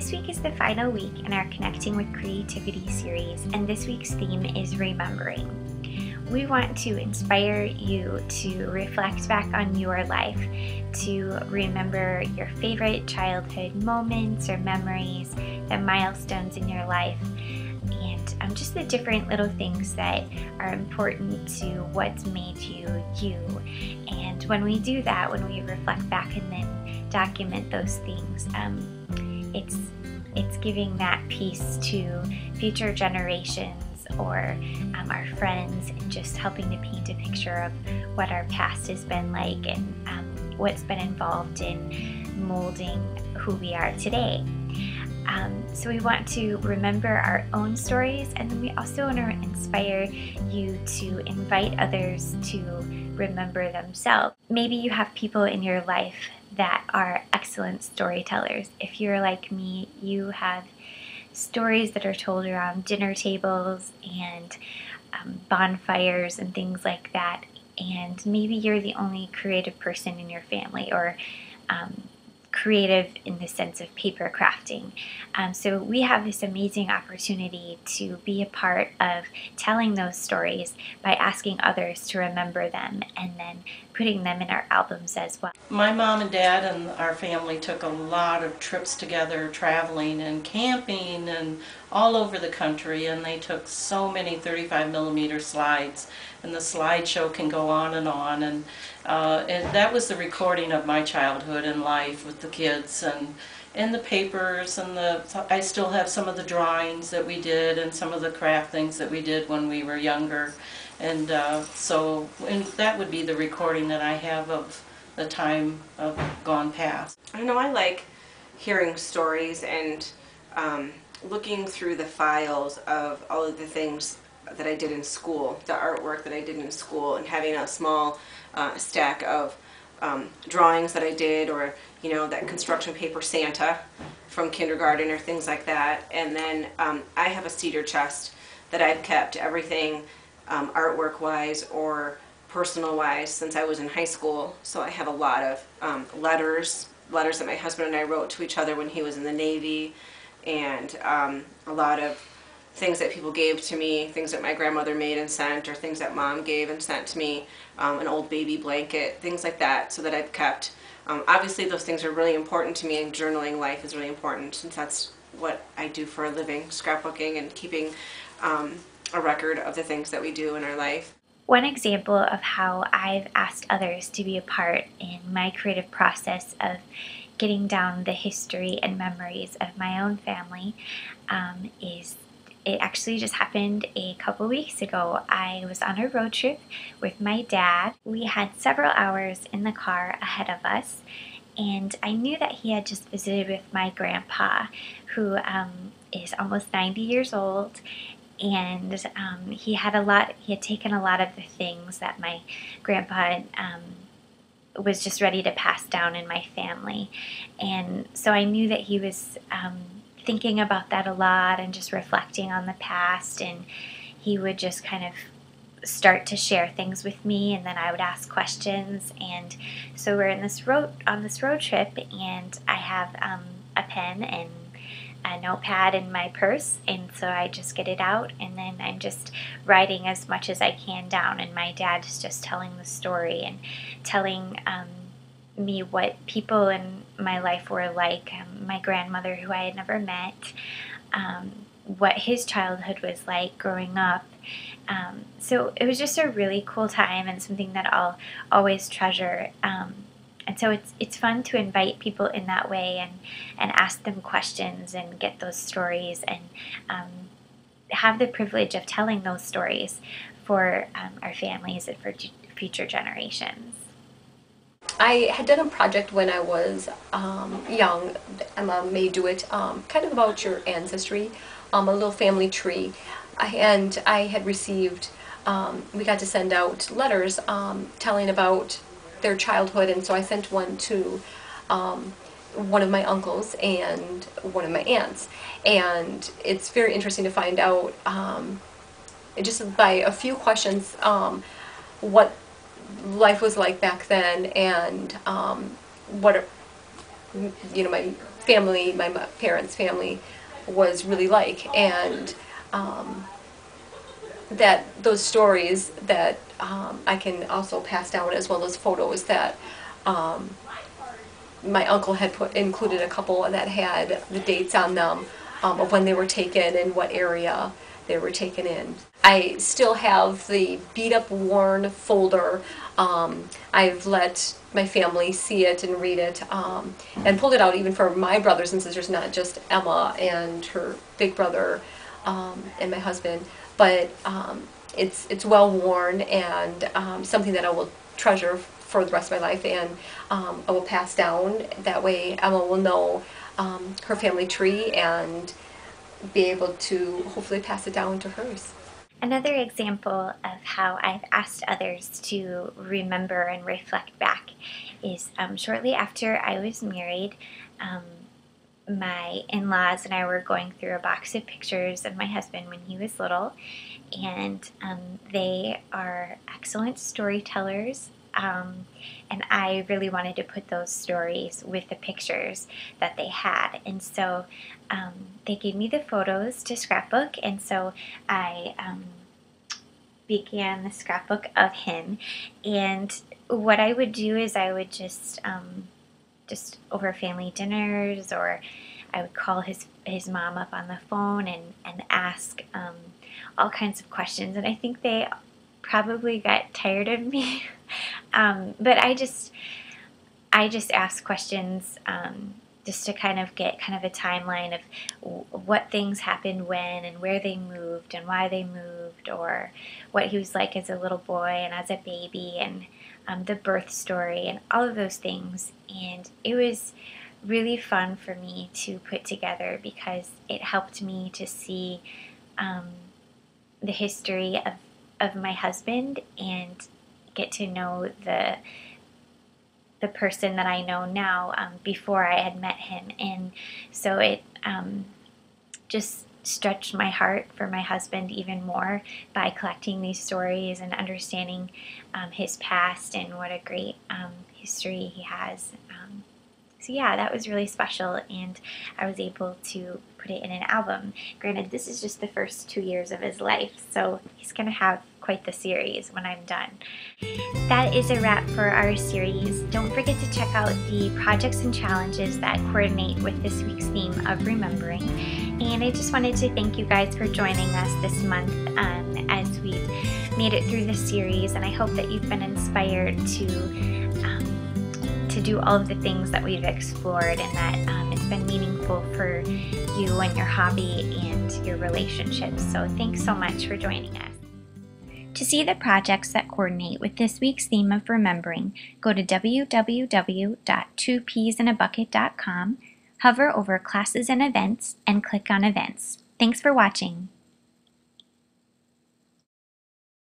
This week is the final week in our Connecting with Creativity series, and this week's theme is remembering. We want to inspire you to reflect back on your life, to remember your favorite childhood moments or memories, the milestones in your life, and just the different little things that are important to what's made you you. And when we do that, when we reflect back and then document those things, it's giving that piece to future generations or our friends, and just helping to paint a picture of what our past has been like and what's been involved in molding who we are today. So we want to remember our own stories, and then we also want to inspire you to invite others to remember themselves. Maybe you have people in your life that are excellent storytellers. If you're like me, you have stories that are told around dinner tables and bonfires and things like that, and maybe you're the only creative person in your family, or creative in the sense of paper crafting. So we have this amazing opportunity to be a part of telling those stories by asking others to remember them and then putting them in our albums as well. My mom and dad and our family took a lot of trips together, traveling and camping and all over the country, and they took so many 35mm slides, and the slideshow can go on, and that was the recording of my childhood and life with the kids, and the papers, and I still have some of the drawings that we did and some of the craft things that we did when we were younger. And that would be the recording that I have of the time of gone past. I know I like hearing stories and looking through the files of all of the things that I did in school, the artwork that I did in school, and having a small stack of drawings that I did, or that construction paper Santa from kindergarten or things like that. And then I have a cedar chest that I've kept everything artwork wise or personal wise since I was in high school. So I have a lot of letters that my husband and I wrote to each other when he was in the Navy, and a lot of things that people gave to me, things that my grandmother made and sent, or things that mom gave and sent to me, an old baby blanket, things like that, so that I've kept. Obviously those things are really important to me, and journaling life is really important since that's what I do for a living, scrapbooking and keeping a record of the things that we do in our life. One example of how I've asked others to be a part in my creative process of getting down the history and memories of my own family is, it actually just happened a couple weeks ago. I was on a road trip with my dad. We had several hours in the car ahead of us, and I knew that he had just visited with my grandpa, who is almost 90 years old. And he had taken a lot of the things that my grandpa was just ready to pass down in my family. And so I knew that he was thinking about that a lot and just reflecting on the past, and he would just kind of start to share things with me, and then I would ask questions. And so we're on this road trip, and I have a pen and a notepad in my purse, and so I just get it out, and then I'm just writing as much as I can down, and my dad's just telling the story and telling me what people in my life were like, my grandmother, who I had never met, what his childhood was like growing up. So it was just a really cool time, and something that I'll always treasure. And so it's fun to invite people in that way, and ask them questions and get those stories, and have the privilege of telling those stories for our families and for future generations. I had done a project when I was young. Emma may do it, kind of about your ancestry, a little family tree. And I had received, we got to send out letters telling about their childhood, and so I sent one to one of my uncles and one of my aunts. And it's very interesting to find out, just by a few questions, what life was like back then, and what my family, my parents' family, was really like, and that those stories that I can also pass down, as well as photos that my uncle had included a couple that had the dates on them of when they were taken and what area they were taken in. I still have the beat up, worn folder. I've let my family see it and read it, and pulled it out even for my brothers and sisters, not just Emma and her big brother and my husband, but it's well worn and something that I will treasure for the rest of my life, and I will pass down. That way Emma will know her family tree and be able to hopefully pass it down to hers. Another example of how I've asked others to remember and reflect back is shortly after I was married, my in-laws and I were going through a box of pictures of my husband when he was little, and they are excellent storytellers. And I really wanted to put those stories with the pictures that they had. And so they gave me the photos to scrapbook, and so I began the scrapbook of him. And what I would do is I would just over family dinners, or I would call his mom up on the phone and ask all kinds of questions. And I think they probably got tired of me. But I just asked questions just to kind of get kind of a timeline of what things happened when, and where they moved and why they moved, or what he was like as a little boy and as a baby, and the birth story and all of those things. And it was really fun for me to put together, because it helped me to see the history of my husband and get to know the person that I know now before I had met him. And so it just stretched my heart for my husband even more by collecting these stories and understanding his past and what a great history he has. So yeah, that was really special, and I was able to put it in an album. Granted, this is just the first 2 years of his life, so he's going to have quite the series when I'm done. That is a wrap for our series. Don't forget to check out the projects and challenges that coordinate with this week's theme of remembering. And I just wanted to thank you guys for joining us this month as we've made it through this series, and I hope that you've been inspired to do all of the things that we've explored, and that it's been meaningful for you and your hobby and your relationships. So thanks so much for joining us. To see the projects that coordinate with this week's theme of remembering, go to www.twopeasinabucket.com, hover over classes and events, and click on events. Thanks for watching.